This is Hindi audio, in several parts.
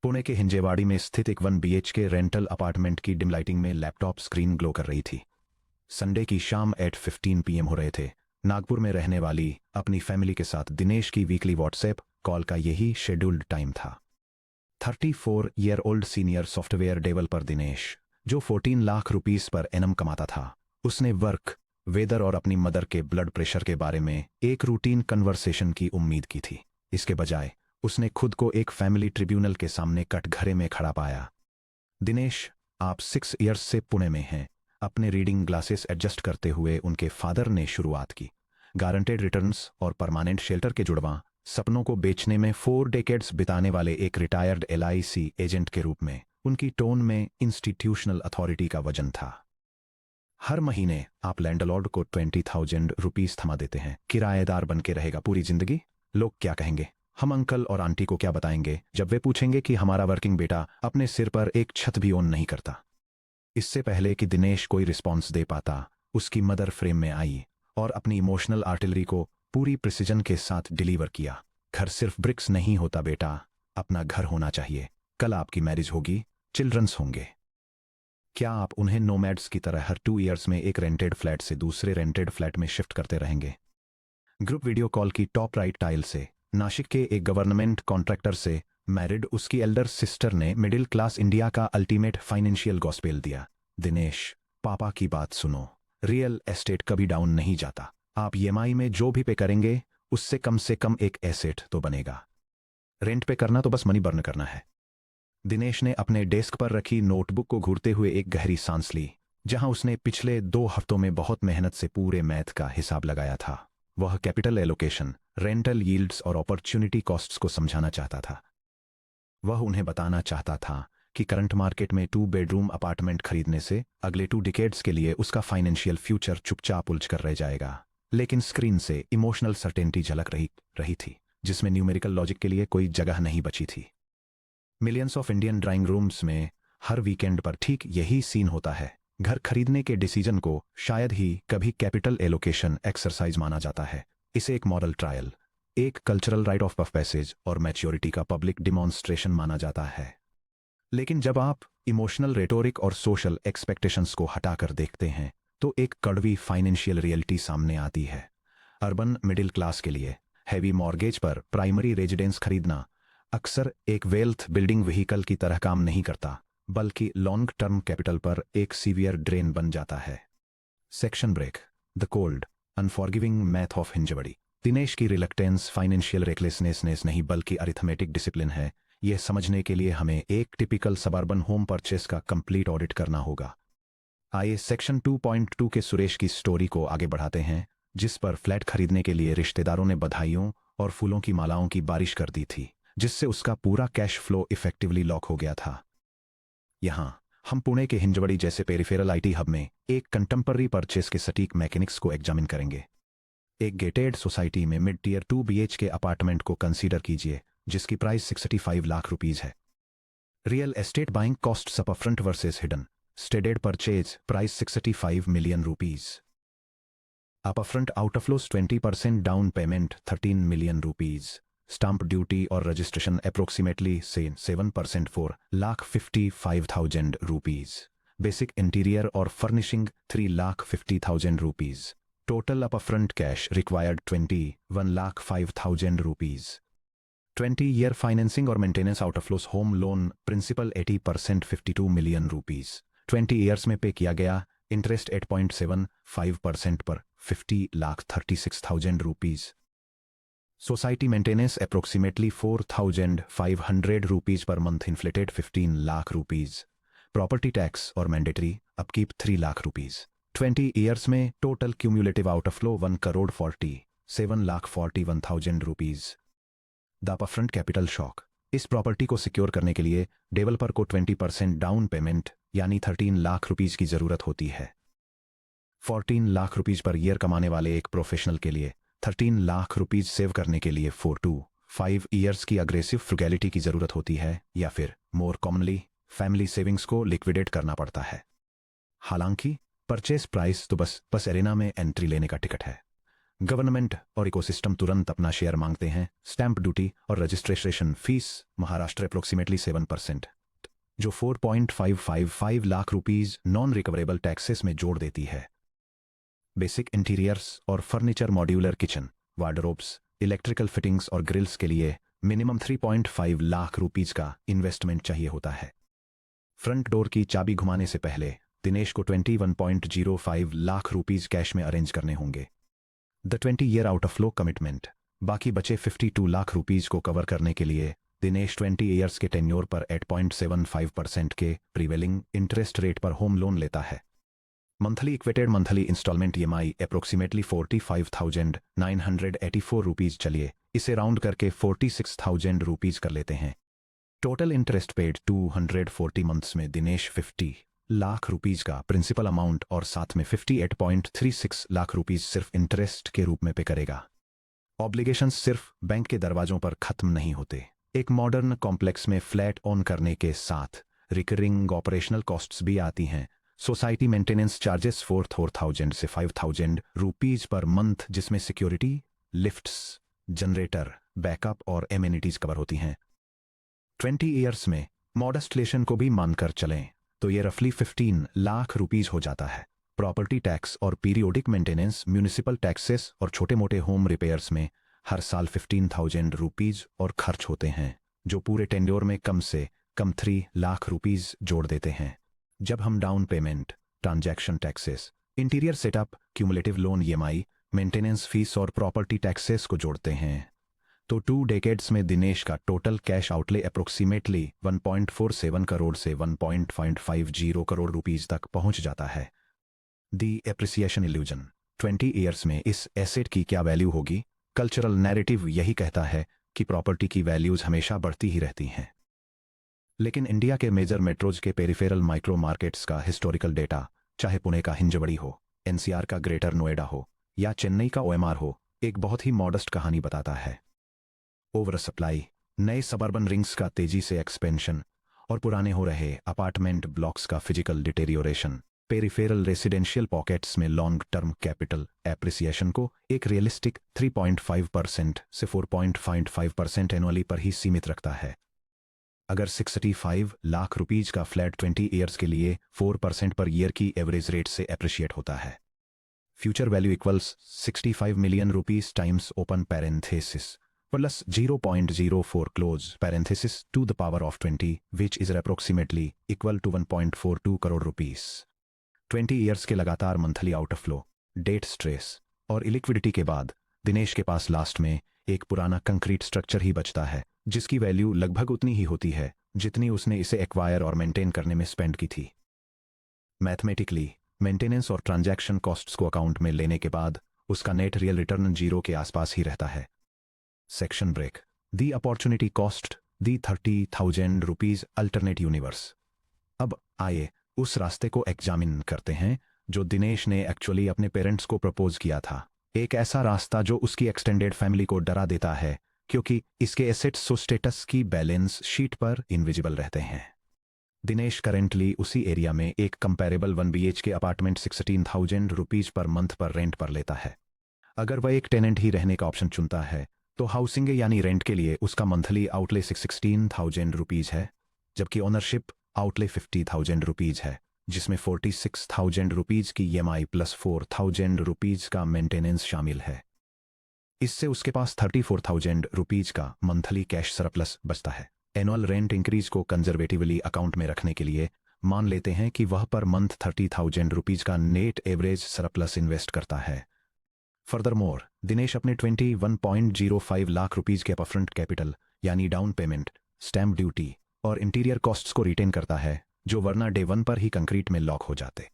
पुणे के हिंजेवाड़ी में स्थित एक 1 BHK रेंटल अपार्टमेंट की डिम लाइटिंग में लैपटॉप स्क्रीन ग्लो कर रही थी। संडे की शाम 8:15 PM हो रहे थे। नागपुर में रहने वाली अपनी फैमिली के साथ दिनेश की वीकली व्हाट्सएप कॉल का यही शेड्यूल्ड टाइम था। 34 year old senior software developer Dinesh, जो 14 लाख रुपीस पर एनम कमाता था, उसने वर्क, वेदर और अपनी मदर के ब्लड प्रेशर के बारे में एक रूटीन कन्वर्सेशन की उम्मीद की थी। इसके बजाय उसने खुद को एक फैमिली ट्रिब्यूनल के सामने कटघरे में खड़ा पाया। दिनेश, आप 6 इयर्स से पुणे में हैं। अपने रीडिंग ग्लासेस एडजस्ट करते हुए उनके फादर ने शुरुआत की। गारंटेड रिटर्न्स और परमानेंट शेल्टर के जुड़वां सपनों को बेचने में 4 डेकेड्स बिताने वाले एक रिटायर्ड LIC एजेंट के रूप में उनकी टोन में इंस्टीट्यूशनल अथॉरिटी का वजन था। हर महीने आप लैंडलॉर्ड को 20,000 रुपीस थमा देते हैं। किराएदार बन के रहेगा पूरी जिंदगी। लोग क्या कहेंगे? हम अंकल और आंटी को क्या बताएंगे जब वे पूछेंगे कि हमारा वर्किंग बेटा अपने सिर पर एक छत भी ओन नहीं करता? इससे पहले कि दिनेश कोई रिस्पॉन्स दे पाता, उसकी मदर फ्रेम में आई और अपनी इमोशनल आर्टिलरी को पूरी प्रिसीजन के साथ डिलीवर किया। घर सिर्फ ब्रिक्स नहीं होता बेटा, अपना घर होना चाहिए। कल आपकी मैरिज होगी, चिल्ड्रंस होंगे। क्या आप उन्हें नोमैड्स की तरह हर 2 इयर्स में एक रेंटेड फ्लैट से दूसरे रेंटेड फ्लैट में शिफ्ट करते रहेंगे? ग्रुप वीडियो कॉल की टॉप राइट टाइल से नासिक के एक गवर्नमेंट कॉन्ट्रैक्टर से मैरिड उसकी एल्डर सिस्टर ने मिडिल क्लास इंडिया का अल्टीमेट फाइनेंशियल गॉस्पेल दिया। दिनेश, पापा की बात सुनो। रियल एस्टेट कभी डाउन नहीं जाता। आप EMI में जो भी पे करेंगे उससे कम एक एसेट तो बनेगा। रेंट पे करना तो बस मनी बर्न करना है। दिनेश ने अपने डेस्क पर रखी नोटबुक को घूरते हुए एक गहरी सांस ली, जहां उसने पिछले 2 हफ्तों में बहुत मेहनत से पूरे मैथ का हिसाब लगाया था। वह कैपिटल एलोकेशन, रेंटल यील्ड्स और अपॉर्चुनिटी कॉस्ट्स को समझाना चाहता था। वह उन्हें बताना चाहता था कि करंट मार्केट में 2 बेडरूम अपार्टमेंट खरीदने से अगले 2 डिकेड्स के लिए उसका फाइनेंशियल फ्यूचर चुपचाप उलझ कर रह जाएगा। लेकिन स्क्रीन से इमोशनल सर्टेनिटी झलक रही थी, जिसमें न्यूमेरिकल लॉजिक के लिए कोई जगह नहीं बची थी। Millions of Indian drawing rooms में हर वीकेंड पर ठीक यही सीन होता है। घर खरीदने के डिसीजन को शायद ही कभी कैपिटल एलोकेशन एक्सरसाइज माना जाता है। इसे एक मॉरल ट्रायल, एक कल्चरल राइट ऑफ पैसेज और मैच्योरिटी का पब्लिक डिमॉन्स्ट्रेशन माना जाता है। लेकिन जब आप इमोशनल रेटोरिक और सोशल एक्सपेक्टेशंस को हटाकर देखते हैं तो एक कड़वी फाइनेंशियल रियलिटी सामने आती है। अर्बन मिडिल क्लास के लिए हैवी मॉर्गेज पर प्राइमरी रेजिडेंस खरीदना अक्सर एक वेल्थ बिल्डिंग व्हीकल की तरह काम नहीं करता, बल्कि लॉन्ग टर्म कैपिटल पर एक सीवियर ड्रेन बन जाता है। Section break, the cold unforgiving math of Hinjawadi. Dinesh की रिलक्टेंस फाइनेंशियल रेकलेसनेस नहीं बल्कि अरिथमेटिक डिसिप्लिन है। यह समझने के लिए हमें एक टिपिकल सबर्बन होम परचेस का कंप्लीट ऑडिट करना होगा। आइए सेक्शन 2.2 के सुरेश की स्टोरी को आगे बढ़ाते हैं, जिस पर फ्लैट खरीदने के लिए रिश्तेदारों ने बधाइयों और फूलों की मालाओं की बारिश कर दी थी, जिससे उसका पूरा कैश फ्लो इफेक्टिवली लॉक हो गया था। यहां हम पुणे के हिंजवड़ी जैसे पेरिफेरल IT हब में एक कंटेम्पररी परचेस के सटीक मैकेनिक्स को एग्जामिन करेंगे। एक गेटेड सोसाइटी में मिड टियर 2 BHK अपार्टमेंट को कंसीडर कीजिए, जिसकी प्राइस 65 लाख रुपीज है। Real estate buying cost upfront versus hidden stated purchase price 65 million rupees. Upfront outflows 20% down payment 13 million rupees. Stamp duty और रजिस्ट्रेशन अप्रोक्सीमेटली से 7% 4,55,000 रुपीज। बेसिक इंटीरियर और furnishing 3,50,000 rupees. Total upfront cash required 21,05,000 rupees. 20-year financing और maintenance outflows home loan principal 80% 52 million rupees. 20 years में पे किया गया इंटरेस्ट 8.75% पर 50,36,000 rupees. Society maintenance approximately 4,500 rupees per month, inflated 15 lakh rupees. Property tax और mandatory upkeep 3 lakh rupees. 20 years में total cumulative outflow 1,47,41,000 rupees. The upfront capital shock. इस प्रॉपर्टी को सिक्योर करने के लिए डेवलपर को 20% डाउन पेमेंट यानी 13 लाख रुपीज की जरूरत होती है। 14 लाख रुपीज पर ईयर कमाने वाले एक प्रोफेशनल के लिए 13 लाख रुपीज सेव करने के लिए 4 to 5 ईयर्स की अग्रेसिव फ्रुगैलिटी की जरूरत होती है, या फिर मोर कॉमनली फैमिली सेविंग्स को लिक्विडेट करना पड़ता है। हालांकि परचेस प्राइस तो बस एरेना में एंट्री लेने का टिकट है। गवर्नमेंट और इकोसिस्टम तुरंत अपना शेयर मांगते हैं। स्टैंप ड्यूटी और रजिस्ट्रेशन फीस महाराष्ट्र अप्रोक्सीमेटली 7%, जो 4.555 lakh rupees non recoverable taxes में जोड़ देती है। बेसिक इंटीरियर्स और furniture, modular kitchen, wardrobes, electrical fittings और ग्रिल्स के लिए मिनिमम 3.5 लाख रुपीज का इन्वेस्टमेंट चाहिए होता है। फ्रंट डोर की चाबी घुमाने से पहले दिनेश को 21.05 लाख रुपीज कैश में अरेंज करने होंगे। The 20-year out of flow commitment, बाकी बचे 52 लाख रुपीज को कवर करने के लिए दिनेश 20 ईयर्स के टेन्योर पर 8.75% के प्रीवेलिंग इंटरेस्ट रेट पर होम लोन लेता है। Monthly equated monthly installment EMI approximately 45,984 rupees, चलिए इसे राउंड करके 46,000 रुपीज कर लेते हैं। टोटल इंटरेस्ट पेड 240 मंथ्स में दिनेश 50 लाख रुपीज का प्रिंसिपल अमाउंट और साथ में 58.36 लाख रुपीज सिर्फ इंटरेस्ट के रूप में पे करेगा। ऑब्लिगेशंस सिर्फ बैंक के दरवाजों पर खत्म नहीं होते। एक मॉडर्न कॉम्प्लेक्स में फ्लैट ऑन करने के साथ रिकरिंग ऑपरेशनल कॉस्ट्स भी आती हैं। सोसाइटी मेंटेनेंस चार्जेस 4,000 से 5,000 रुपीज पर मंथ, जिसमें सिक्योरिटी, लिफ्ट्स, जनरेटर, बैकअप और एमिनिटीज कवर होती हैं। 20 ईयर्स में मॉडस्टलेशन को भी मानकर चलें तो ये रफली 15 लाख रुपीज हो जाता है। प्रॉपर्टी टैक्स और पीरियोडिक मेंटेनेंस, म्यूनिसिपल टैक्सेस और छोटे मोटे होम रिपेयर्स में हर साल 15,000 रुपीज और खर्च होते हैं, जो पूरे टेन्योर में कम से कम 3 लाख रुपीज जोड़ देते हैं। जब हम down payment, transaction taxes, interior setup, cumulative loan EMI, maintenance fees और प्रॉपर्टी टैक्सेस को जोड़ते हैं तो 2 डेकेड्स में दिनेश का total cash outlay approximately 1.47 crore से 1.550 करोड़ रुपीज तक पहुंच जाता है। दी एप्रिसिएशन इल्यूजन, 20 ईयर्स में इस एसेट की क्या वैल्यू होगी? कल्चरल नैरेटिव यही कहता है कि प्रॉपर्टी की वैल्यूज हमेशा बढ़ती ही रहती हैं, लेकिन इंडिया के मेजर मेट्रोज के पेरिफेरल माइक्रो मार्केट्स का हिस्टोरिकल डेटा, चाहे पुणे का हिंजवड़ी हो, NCR का ग्रेटर नोएडा हो या चेन्नई का OMR हो, एक बहुत ही मॉडस्ट कहानी बताता है। ओवर सप्लाई, नए सबर्बन रिंग्स का तेजी से एक्सपेंशन और पुराने हो रहे अपार्टमेंट ब्लॉक्स का physical deterioration peripheral residential pockets में लॉन्ग टर्म कैपिटल एप्रिसिएशन को एक रियलिस्टिक 3.5% से 4.55% एनुअली पर ही सीमित रखता है। अगर 65 लाख रुपीज का फ्लैट 20 ईयर्स के लिए 4% पर ईयर की एवरेज रेट से एप्रिशिएट होता है, future value equals 65 million rupees times open parenthesis plus 0.04 close parenthesis to the power of 20, which is approximately equal to 1.42 crore rupees. 20 years के लगातार monthly out of flow, debt stress और इलिक्विडिटी के बाद दिनेश के पास लास्ट में एक पुराना कंक्रीट स्ट्रक्चर ही बचता है, जिसकी वैल्यू लगभग उतनी ही होती है जितनी उसने इसे एक्वायर और मेंटेन करने में स्पेंड की थी। मैथमेटिकली मेंटेनेंस और ट्रांजैक्शन कॉस्ट्स को अकाउंट में लेने के बाद उसका नेट रियल रिटर्न 0 के आसपास ही रहता है। Section break, the opportunity cost, the 30,000 rupees alternate universe. अब आइए उस रास्ते को एग्जामिन करते हैं जो दिनेश ने एक्चुअली अपने पेरेंट्स को प्रपोज किया था। एक ऐसा रास्ता जो उसकी एक्सटेंडेड फैमिली को डरा देता है, क्योंकि इसके एसेट्स सो स्टेटस की बैलेंस शीट पर इनविजिबल रहते हैं। दिनेश करेंटली उसी एरिया में एक comparable 1 BHK apartment 16,000 rupees per month पर रेंट पर लेता है। अगर वह एक टेनेंट ही रहने का ऑप्शन चुनता है तो हाउसिंग यानी रेंट के लिए उसका मंथली आउटले 16,000 रुपीज है, जबकि ओनरशिप आउटले 50,000 रुपीज है, जिसमें 46,000 रुपीज की EMI प्लस 4,000 रुपीज का मेंटेनेंस शामिल है। इससे उसके पास 34,000 रुपीज का मंथली कैश सरप्लस बचता है। एनुअल रेंट इंक्रीज को कंजर्वेटिवली अकाउंट में रखने के लिए मान लेते हैं कि वह पर मंथ 30,000 रुपीज का नेट एवरेज सरप्लस इन्वेस्ट करता है। फर्दरमोर दिनेश अपने 21.05 लाख रुपीज के अपफ्रंट कैपिटल यानी डाउन पेमेंट, स्टैंप ड्यूटी और इंटीरियर कॉस्ट्स को रिटेन करता है, जो वरना डे 1 पर ही कंक्रीट में लॉक हो जाते।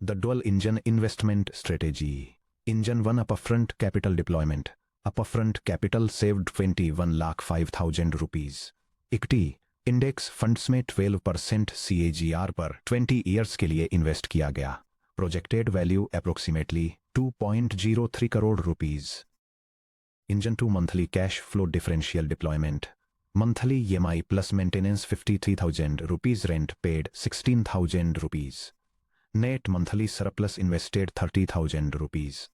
The dual engine investment strategy, engine 1 upfront capital deployment, upfront capital saved 21,05,000 rupees. Equity index funds में 12% CAGR पर 20 ईयर्स के लिए इन्वेस्ट किया गया। Projected value approximately 2.03 crore rupees. Engine 2 monthly cash flow differential deployment, monthly EMI plus maintenance 53,000 rupees, rent paid 16,000 rupees, net monthly surplus invested 30,000 rupees.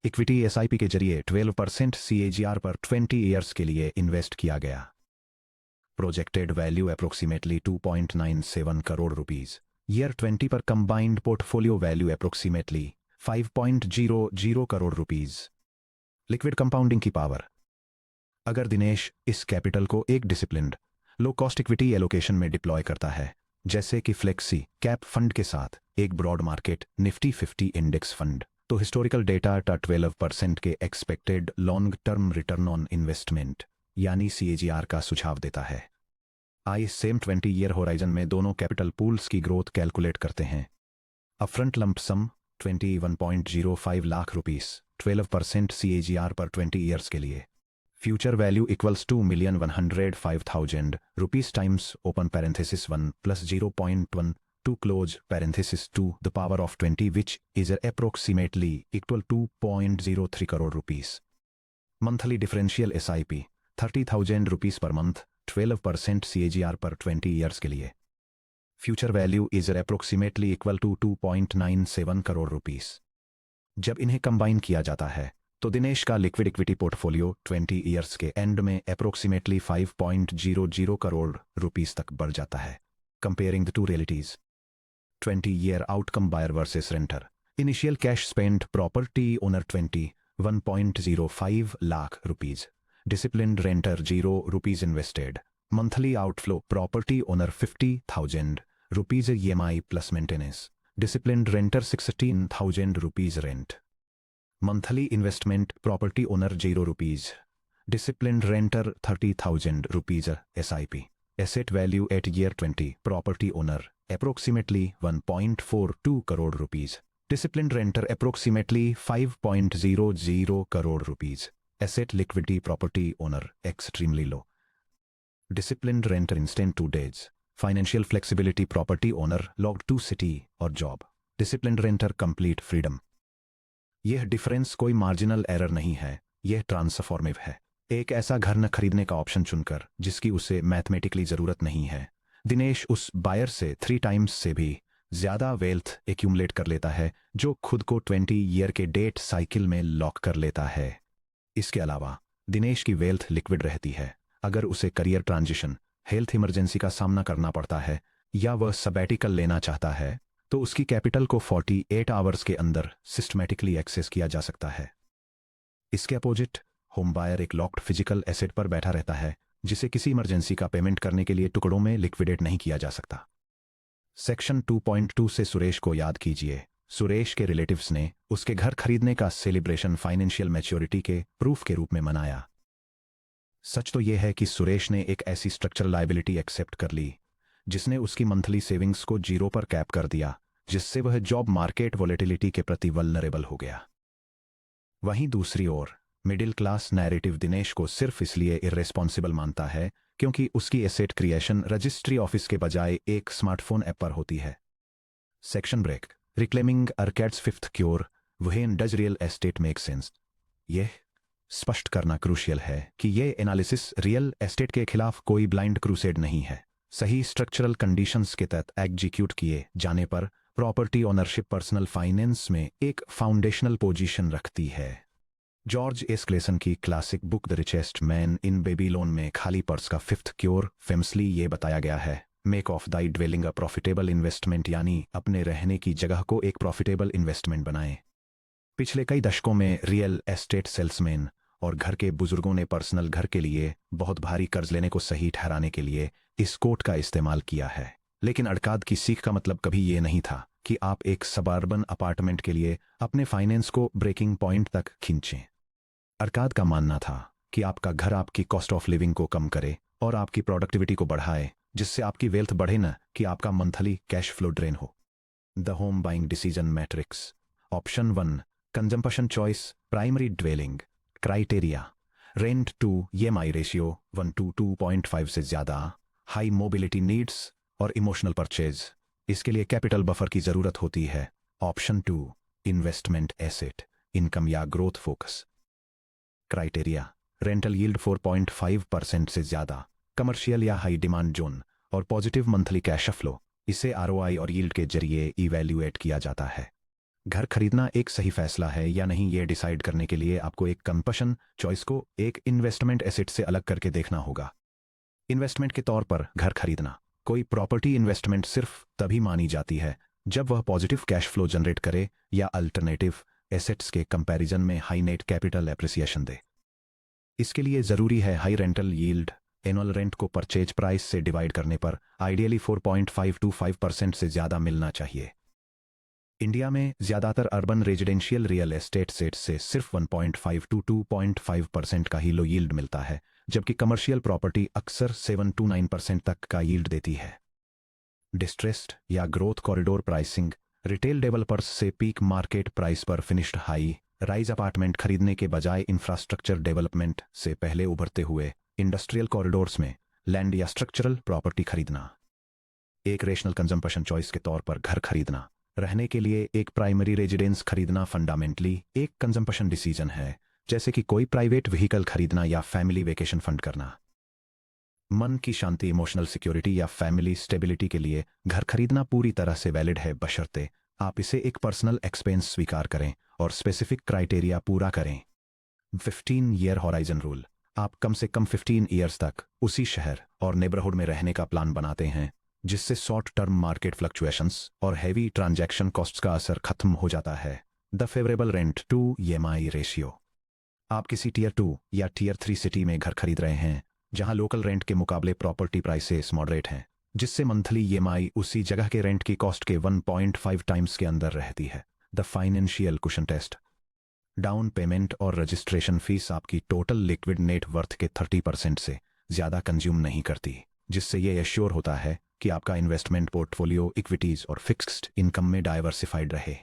Equity SIP के जरिए 12% CAGR पर 20 ईयर्स के लिए इन्वेस्ट किया गया। Projected value approximately 2.97 crore rupees. Year 20 पर combined portfolio value approximately 5.00 crore rupees. Liquid compounding की पावर। अगर दिनेश इस कैपिटल को एक disciplined low cost equity allocation में डिप्लॉय करता है, जैसे कि फ्लेक्सी कैप फंड के साथ एक broad market Nifty 50 index fund, तो हिस्टोरिकल डेटा 12% के expected long term return on investment यानी CAGR का सुझाव देता है। आई सेम 20 ईयर होराइजन में दोनों कैपिटल पूल्स की ग्रोथ कैलकुलेट करते हैं। Upfront lump sum 21.05 lakh rupees, 12% CAGR पर 20 ईयर्स के लिए। Future value equals 2,105,000 rupees times open parenthesis 1 plus 0.12 close parenthesis 2 the power of 20 which is approximately equal 2.03 crore rupees. Monthly differential SIP 30,000 rupees per month, 12% CAGR पर 20 ईयर्स के लिए। Future value is approximately equal to 2.97 crore rupees. जब इन्हें कंबाइन किया जाता है तो दिनेश का लिक्विड इक्विटी पोर्टफोलियो 20 ईयर्स के एंड में अप्रोक्सीमेटली 5.00 करोड़ रुपीस तक बढ़ जाता है। Comparing the two realities. 20 year outcome buyer versus renter. Initial cash spend property owner 21.05 lakh rupees. Disciplined renter 0 rupees invested. Monthly outflow property owner 50,000 rupees EMI plus maintenance. Disciplined renter 16,000 rupees rent. Monthly investment property owner 0 rupees. Disciplined renter 30,000 rupees SIP। Asset value at year 20 property owner approximately 1.42 crore rupees. Disciplined renter approximately 5.00 crore rupees. Asset liquidity property owner extremely low. Disciplined renter instant 2 days। Financial flexibility property owner locked to city और job. Disciplined renter complete freedom. यह डिफरेंस कोई मार्जिनल एरर नहीं है, यह ट्रांसफॉर्मिव है। एक ऐसा घर न खरीदने का ऑप्शन चुनकर जिसकी उसे मैथमेटिकली जरूरत नहीं है, दिनेश उस बायर से 3 times से भी ज्यादा वेल्थ एक्यूमुलेट कर लेता है जो खुद को 20 ईयर के डेट साइकिल में लॉक कर लेता है। इसके अलावा दिनेश की वेल्थ लिक्विड रहती है। अगर उसे करियर ट्रांजिशन, हेल्थ इमरजेंसी का सामना करना पड़ता है या वह सबैटिकल लेना चाहता है तो उसकी कैपिटल को 48 आवर्स के अंदर सिस्टमैटिकली एक्सेस किया जा सकता है। इसके अपोजिट होम बायर एक लॉक्ड फिजिकल एसेट पर बैठा रहता है जिसे किसी इमरजेंसी का पेमेंट करने के लिए टुकड़ों में लिक्विडेट नहीं किया जा सकता। सेक्शन 2.2 से सुरेश को याद कीजिए। सुरेश के रिलेटिव्स ने उसके घर खरीदने का सेलिब्रेशन फाइनेंशियल मैच्योरिटी के प्रूफ के रूप में मनाया। सच तो यह है कि सुरेश ने एक ऐसी स्ट्रक्चरल लायबिलिटी एक्सेप्ट कर ली जिसने उसकी मंथली सेविंग्स को 0 पर कैप कर दिया, जिससे वह जॉब मार्केट वोलेटिलिटी के प्रति वल्नरेबल हो गया। वहीं दूसरी ओर मिडिल क्लास नैरेटिव दिनेश को सिर्फ इसलिए इर्रेस्पॉन्सिबल मानता है क्योंकि उसकी एसेट क्रिएशन रजिस्ट्री ऑफिस के बजाय एक स्मार्टफोन ऐप पर होती है। Section break. Reclaiming arcades fifth cure, when does real estate make sense. यह स्पष्ट करना क्रूशियल है कि यह एनालिसिस रियल एस्टेट के खिलाफ कोई ब्लाइंड क्रूसेड नहीं है। सही स्ट्रक्चरल कंडीशंस के तहत एग्जीक्यूट किए जाने पर प्रॉपर्टी ओनरशिप पर्सनल फाइनेंस में एक फाउंडेशनल पोजीशन रखती है। जॉर्ज एस क्लेसन की classic book the richest man in Babylon में खाली पर्स का फिफ्थ क्योर फेमसली ये बताया गया है, make of thy dwelling a profitable investment, यानी अपने रहने की जगह को एक प्रॉफिटेबल इन्वेस्टमेंट बनाएं। पिछले कई दशकों में रियल एस्टेट सेल्समैन और घर के बुजुर्गों ने पर्सनल घर के लिए बहुत भारी कर्ज लेने को सही ठहराने के लिए इस कोट का इस्तेमाल किया है। लेकिन अरकाद की सीख का मतलब कभी ये नहीं था कि आप एक सबअर्बन अपार्टमेंट के लिए अपने फाइनेंस को ब्रेकिंग पॉइंट तक खींचें। अरकाद का मानना था कि आपका घर आपकी कॉस्ट ऑफ लिविंग को कम करे और आपकी प्रोडक्टिविटी को बढ़ाए, जिससे आपकी वेल्थ बढ़े न कि आपका मंथली कैश फ्लो ड्रेन हो। The home buying decision matrix. Option 1 consumption choice, primary dwelling criteria, rent to EMI ratio 1:2.5 से ज्यादा, हाई मोबिलिटी नीड्स और इमोशनल परचेज। इसके लिए कैपिटल बफर की जरूरत होती है। ऑप्शन 2 इन्वेस्टमेंट एसेट, इनकम या growth focus. Criteria rental yield 4.5% से ज्यादा, कमर्शियल या हाई डिमांड जोन और पॉजिटिव मंथली कैश फ्लो। इसे ROI और यील्ड के जरिए इवैल्यूएट किया जाता है। घर खरीदना एक सही फैसला है या नहीं, ये डिसाइड करने के लिए आपको एक कंपल्शन चॉइस को एक इन्वेस्टमेंट एसेट से अलग करके देखना होगा। इन्वेस्टमेंट के तौर पर घर खरीदना कोई प्रॉपर्टी इन्वेस्टमेंट सिर्फ तभी मानी जाती है जब वह पॉजिटिव कैश फ्लो जनरेट करे या अल्टरनेटिव एसेट्स के कंपैरिजन में हाई नेट कैपिटल एप्रिसिएशन दे। इसके लिए जरूरी है high rental yield. Annual rent को परचेज प्राइस से डिवाइड करने पर आइडियली 4.5 to 5% से ज्यादा मिलना चाहिए। इंडिया में ज्यादातर urban residential real estate sets से सिर्फ 1.5 to 2.5% का ही लो यील्ड मिलता है, जबकि कमर्शियल प्रॉपर्टी अक्सर 7 to 9% तक का यील्ड देती है। डिस्ट्रेस्ड या growth corridor pricing retail developers से पीक मार्केट प्राइस पर फिनिश्ड हाई राइज अपार्टमेंट खरीदने के बजाय इंफ्रास्ट्रक्चर डेवलपमेंट से पहले उभरते हुए इंडस्ट्रियल कॉरिडोर्स में लैंड या स्ट्रक्चरल प्रॉपर्टी खरीदना। एक रेशनल कंजम्पशन चॉइस के तौर पर घर खरीदना रहने के लिए एक प्राइमरी रेजिडेंस खरीदना फंडामेंटली एक कंजम्पशन डिसीजन है, जैसे कि कोई प्राइवेट व्हीकल खरीदना या फैमिली वेकेशन फंड करना। मन की शांति, इमोशनल सिक्योरिटी या फैमिली स्टेबिलिटी के लिए घर खरीदना पूरी तरह से वैलिड है, बशर्ते आप इसे एक पर्सनल एक्सपेंस स्वीकार करें और स्पेसिफिक क्राइटेरिया पूरा करें। 15 ईयर हॉराइजन रूल, आप कम से कम 15 ईयर्स तक उसी शहर और नेबरहुड में रहने का प्लान बनाते हैं, जिससे शॉर्ट टर्म मार्केट फ्लक्चुएशंस और हैवी ट्रांजैक्शन कॉस्ट्स का असर खत्म हो जाता है। The favourable rent to EMI ratio, आप किसी टियर 2 या टियर 3 सिटी में घर खरीद रहे हैं जहां लोकल रेंट के मुकाबले प्रॉपर्टी प्राइसेस मॉडरेट हैं, जिससे मंथली ईएमआई उसी जगह के रेंट की कॉस्ट के 1.5 टाइम्स के अंदर रहती है। The financial cushion test, down payment और रजिस्ट्रेशन फीस आपकी टोटल लिक्विड नेट वर्थ के 30% से ज्यादा कंज्यूम नहीं करती, जिससे यह एश्योर होता है कि आपका इन्वेस्टमेंट पोर्टफोलियो इक्विटीज और फिक्स्ड इनकम में डाइवर्सिफाइड रहे।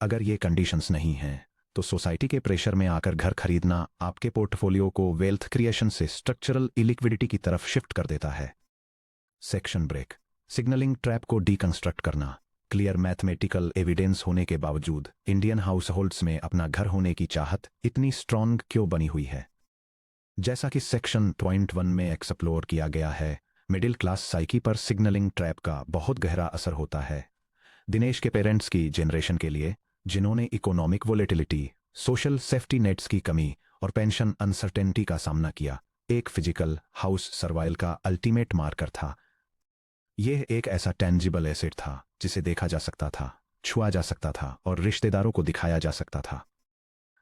अगर ये कंडीशंस नहीं हैं तो सोसाइटी के प्रेशर में आकर घर खरीदना आपके पोर्टफोलियो को वेल्थ क्रिएशन से स्ट्रक्चरल इलिक्विडिटी की तरफ शिफ्ट कर देता है। सेक्शन ब्रेक, सिग्नलिंग ट्रैप को डीकंस्ट्रक्ट करना। क्लियर मैथमेटिकल एविडेंस होने के बावजूद इंडियन हाउस होल्ड्स में अपना घर होने की चाहत इतनी स्ट्रॉन्ग क्यों बनी हुई है? जैसा कि सेक्शन 1 में एक्सप्लोर किया गया है, मिडिल क्लास साइकी पर सिग्नलिंग ट्रैप का बहुत गहरा असर होता है। दिनेश के पेरेंट्स की जनरेशन के लिए, जिन्होंने economic volatility, social safety nets की कमी और पेंशन अनसर्टेनिटी का सामना किया, एक फिजिकल हाउस सर्वाइवल का अल्टीमेट मार्कर था। यह एक ऐसा टेंजिबल एसेट था जिसे देखा जा सकता था, छुआ जा सकता था और रिश्तेदारों को दिखाया जा सकता था।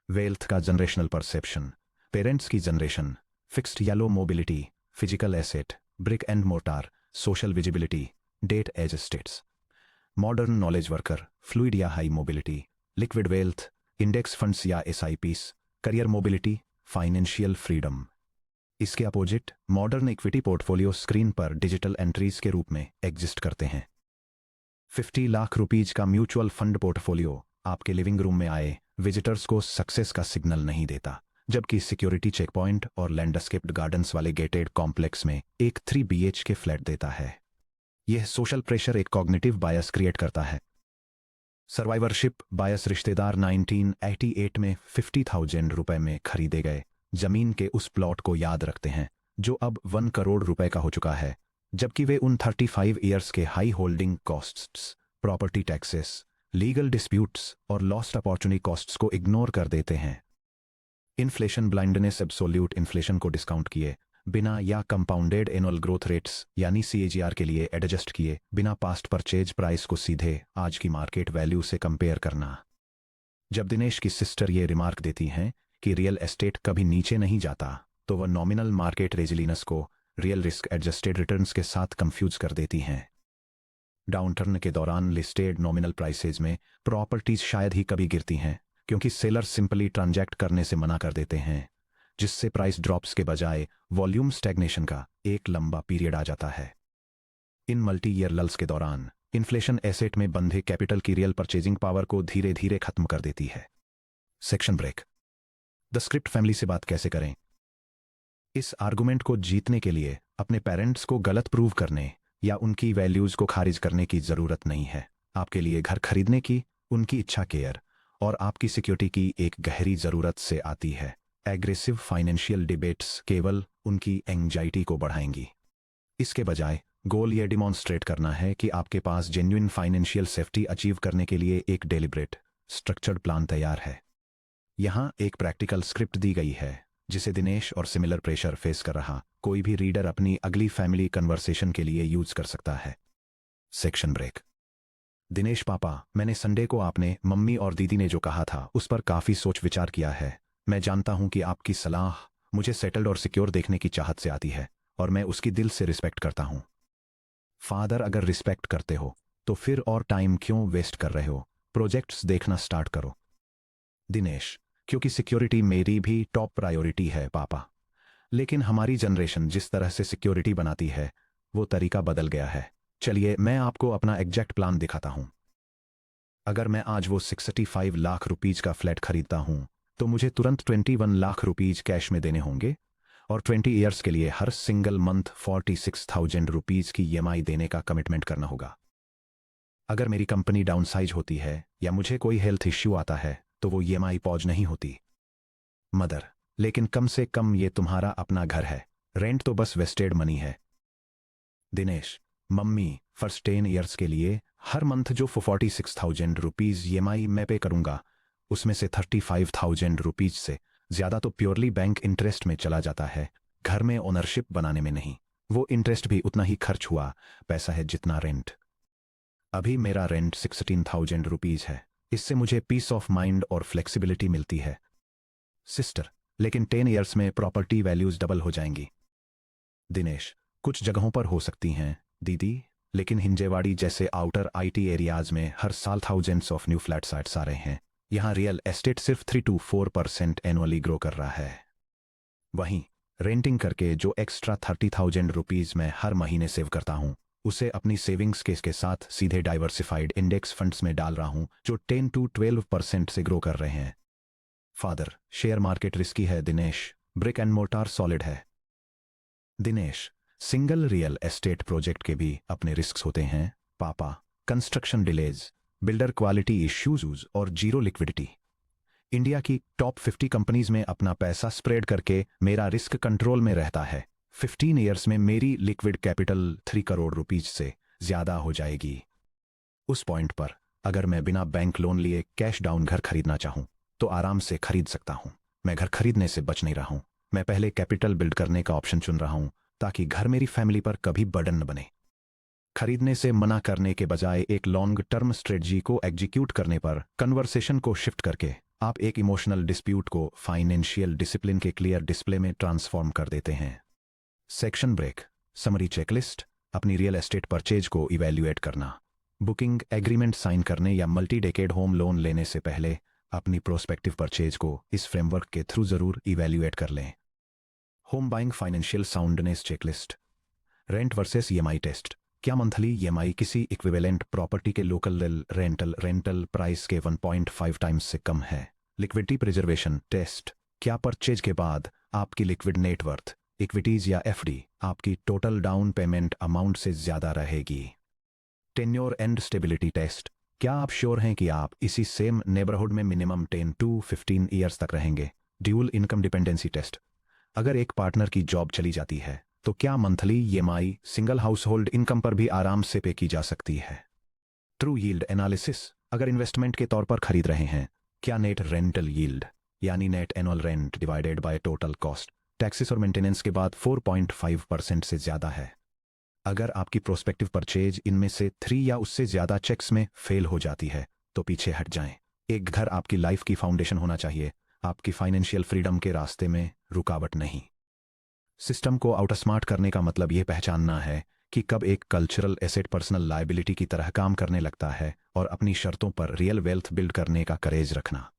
वेल्थ का जनरेशनल परसेप्शन, पेरेंट्स की जनरेशन, फिक्स्ड या low mobility, physical asset, brick and mortar, social visibility, debt as estates, modern knowledge worker, fluid या high mobility, liquid wealth, index funds या SIPs, career mobility, financial freedom. इसके opposite modern equity portfolio screen पर डिजिटल एंट्रीज के रूप में एग्जिस्ट करते हैं। 50 लाख रुपीज का म्यूचुअल फंड पोर्टफोलियो आपके लिविंग रूम में आए विजिटर्स को सक्सेस का सिग्नल नहीं देता, जबकि सिक्योरिटी चेक पॉइंट और लैंडस्केप्ड गार्डन्स वाले गेटेड कॉम्प्लेक्स में एक 3 BHK फ्लैट देता है। यह सोशल प्रेशर एक कॉग्निटिव बायस क्रिएट करता है। सर्वाइवरशिप बायस, रिश्तेदार 1988 में 50,000 रुपए में खरीदे गए जमीन के उस प्लॉट को याद रखते हैं जो अब 1 करोड़ रुपए का हो चुका है, जबकि वे उन 35 ईयर्स के high holding costs, property taxes, legal disputes और लॉस्ट अपॉर्चुनिटी कॉस्ट्स को इग्नोर कर देते हैं। इन्फ्लेशन ब्लाइंडनेस, एब्सोल्यूट इन्फ्लेशन को डिस्काउंट किए बिना या कंपाउंडेड एनुअल ग्रोथ रेट्स यानी CAGR के लिए एडजस्ट किए बिना पास्ट परचेज प्राइस को सीधे आज की मार्केट वैल्यू से कंपेयर करना। जब दिनेश की सिस्टर ये रिमार्क देती हैं कि रियल एस्टेट कभी नीचे नहीं जाता, तो वह नॉमिनल मार्केट रेजिलियंस को रियल रिस्क एडजस्टेड रिटर्न्स के साथ कंफ्यूज कर देती हैं। डाउनटर्न के दौरान लिस्टेड नॉमिनल प्राइसेज में प्रॉपर्टीज शायद ही कभी गिरती हैं, क्योंकि सेलर सिंपली ट्रांजैक्ट करने से मना कर देते हैं, जिससे प्राइस ड्रॉप्स के बजाय वॉल्यूम स्टैग्नेशन का एक लंबा पीरियड आ जाता है। इन मल्टी ईयर लल्स के दौरान इन्फ्लेशन एसेट में बंधे कैपिटल की रियल परचेजिंग पावर को धीरे धीरे खत्म कर देती है। Section break, the script family से बात कैसे करें? इस आर्गुमेंट को जीतने के लिए अपने पेरेंट्स को गलत प्रूव करने या उनकी वैल्यूज को खारिज करने की जरूरत नहीं है। आपके लिए घर खरीदने की उनकी इच्छा केयर और आपकी सिक्योरिटी की एक गहरी जरूरत से आती है। एग्रेसिव फाइनेंशियल डिबेट्स केवल उनकी एंजाइटी को बढ़ाएंगी। इसके बजाय गोल यह डिमॉन्स्ट्रेट करना है कि आपके पास जेन्युइन फाइनेंशियल सेफ्टी अचीव करने के लिए एक डेलिब्रेट, स्ट्रक्चर्ड प्लान तैयार है। यहाँ एक प्रैक्टिकल स्क्रिप्ट दी गई है जिसे दिनेश और सिमिलर प्रेशर फेस कर रहा कोई भी रीडर अपनी अगली फैमिली कन्वर्सेशन के लिए यूज कर सकता है। Section break. दिनेश पापा, मैंने संडे को आपने मम्मी और दीदी ने जो कहा था उस पर काफी सोच विचार किया है। मैं जानता हूं कि आपकी सलाह मुझे सेटल्ड और सिक्योर देखने की चाहत से आती है और मैं उसकी दिल से रिस्पेक्ट करता हूं। फादर, अगर रिस्पेक्ट करते हो तो फिर और टाइम क्यों वेस्ट कर रहे हो? प्रोजेक्ट्स देखना स्टार्ट करो। दिनेश, क्योंकि सिक्योरिटी मेरी भी टॉप प्रायोरिटी है पापा, लेकिन हमारी जनरेशन जिस तरह से सिक्योरिटी बनाती है वो तरीका बदल गया है। चलिए मैं आपको अपना एग्जैक्ट प्लान दिखाता हूं। अगर मैं आज वो 65 लाख रुपीज का फ्लैट खरीदता हूं तो मुझे तुरंत 21 लाख रुपीज कैश में देने होंगे और 20 ईयर्स के लिए हर सिंगल मंथ 46,000 रुपीज की ईएमआई देने का कमिटमेंट करना होगा। अगर मेरी कंपनी डाउनसाइज होती है या मुझे कोई हेल्थ इश्यू आता है तो वो ईएमआई पॉज नहीं होती। मदर, लेकिन कम से कम ये तुम्हारा अपना घर है, रेंट तो बस वेस्टेड मनी है। दिनेश, मम्मी, फर्स्ट 10 ईयर्स के लिए हर मंथ जो 46,000 रुपीज ईएमआई मैं पे करूंगा उसमें से 35,000 रुपीज से ज्यादा तो प्योरली बैंक इंटरेस्ट में चला जाता है, घर में ओनरशिप बनाने में नहीं। वो इंटरेस्ट भी उतना ही खर्च हुआ पैसा है जितना रेंट। अभी मेरा रेंट 16,000 रुपीज है, इससे मुझे पीस ऑफ माइंड और फ्लेक्सिबिलिटी मिलती है। सिस्टर, लेकिन 10 ईयर्स में प्रॉपर्टी वैल्यूज डबल हो जाएंगी। दिनेश, कुछ जगहों पर हो सकती हैं दीदी, लेकिन हिंजेवाड़ी जैसे आउटर आईटी एरियाज में हर साल thousands of new flat sites आ रहे हैं। यहाँ रियल एस्टेट सिर्फ 3 to 4% एनुअली ग्रो कर रहा है। वहीं रेंटिंग करके जो एक्स्ट्रा 30,000 रुपीज मैं हर महीने सेव करता हूँ उसे अपनी सेविंग्स के साथ सीधे डाइवर्सिफाइड इंडेक्स फंड्स में डाल रहा हूँ जो 10 to 12% से ग्रो कर रहे हैं। फादर, शेयर मार्केट रिस्की है Dinesh, brick and mortar solid है। Dinesh, single real estate project के भी अपने रिस्क्स होते हैं पापा, construction delays, builder quality issues और जीरो लिक्विडिटी। इंडिया की टॉप 50 कंपनीज में अपना पैसा स्प्रेड करके मेरा रिस्क कंट्रोल में रहता है। 15 ईयर्स में मेरी लिक्विड कैपिटल 3 करोड़ रुपीज से ज्यादा हो जाएगी। उस पॉइंट पर अगर मैं बिना बैंक लोन लिए कैश डाउन घर खरीदना चाहूं तो आराम से खरीद सकता हूं। मैं घर खरीदने से बच नहीं रहा हूं, मैं पहले कैपिटल बिल्ड करने का ऑप्शन चुन रहा हूं ताकि घर मेरी फैमिली पर कभी बर्डन न बने। खरीदने से मना करने के बजाय एक लॉन्ग टर्म स्ट्रेटजी को एग्जीक्यूट करने पर कन्वर्सेशन को शिफ्ट करके आप एक इमोशनल डिस्प्यूट को फाइनेंशियल डिसिप्लिन के क्लियर डिस्प्ले में ट्रांसफॉर्म कर देते हैं। Section break. Summary checklist. अपनी रियल एस्टेट परचेज को इवैल्यूएट करना। बुकिंग एग्रीमेंट साइन करने या मल्टी डेकेड होम लोन लेने से पहले अपनी प्रोस्पेक्टिव परचेज को इस फ्रेमवर्क के थ्रू जरूर इवैल्यूएट कर लें। Home buying financial soundness checklist. Rent versus EMI test. क्या मंथली ईएमआई किसी इक्विवेलेंट प्रॉपर्टी के लोकल रेंटल प्राइस के 1.5 टाइम्स से कम है? Liquidity preservation test. क्या परचेज के बाद आपकी लिक्विड नेटवर्थ, इक्विटीज या एफडी आपकी टोटल डाउन पेमेंट अमाउंट से ज्यादा रहेगी? Tenure and stability test. क्या आप श्योर हैं कि आप इसी सेम नेबरहुड में मिनिमम 10 to 15 ईयर्स तक रहेंगे? Dual income dependency test. अगर एक पार्टनर की जॉब चली जाती है तो क्या monthly EMI single house hold income पर भी आराम से पे की जा सकती है? True yield analysis. अगर इन्वेस्टमेंट के तौर पर खरीद रहे हैं, क्या नेट रेंटल यील्ड यानी net annual rent divided by total cost, taxes और मेंटेनेंस के बाद 4.5% से ज्यादा है? अगर आपकी प्रोस्पेक्टिव परचेज इनमें से 3 या उससे ज्यादा चेक्स में फेल हो जाती है तो पीछे हट जाएं। एक घर आपकी लाइफ की फाउंडेशन होना चाहिए, आपकी फाइनेंशियल फ्रीडम के रास्ते में रुकावट नहीं। सिस्टम को आउटस्मार्ट करने का मतलब यह पहचानना है कि कब एक कल्चरल एसेट पर्सनल लायबिलिटी की तरह काम करने लगता है और अपनी शर्तों पर रियल वेल्थ बिल्ड करने का करेज रखना।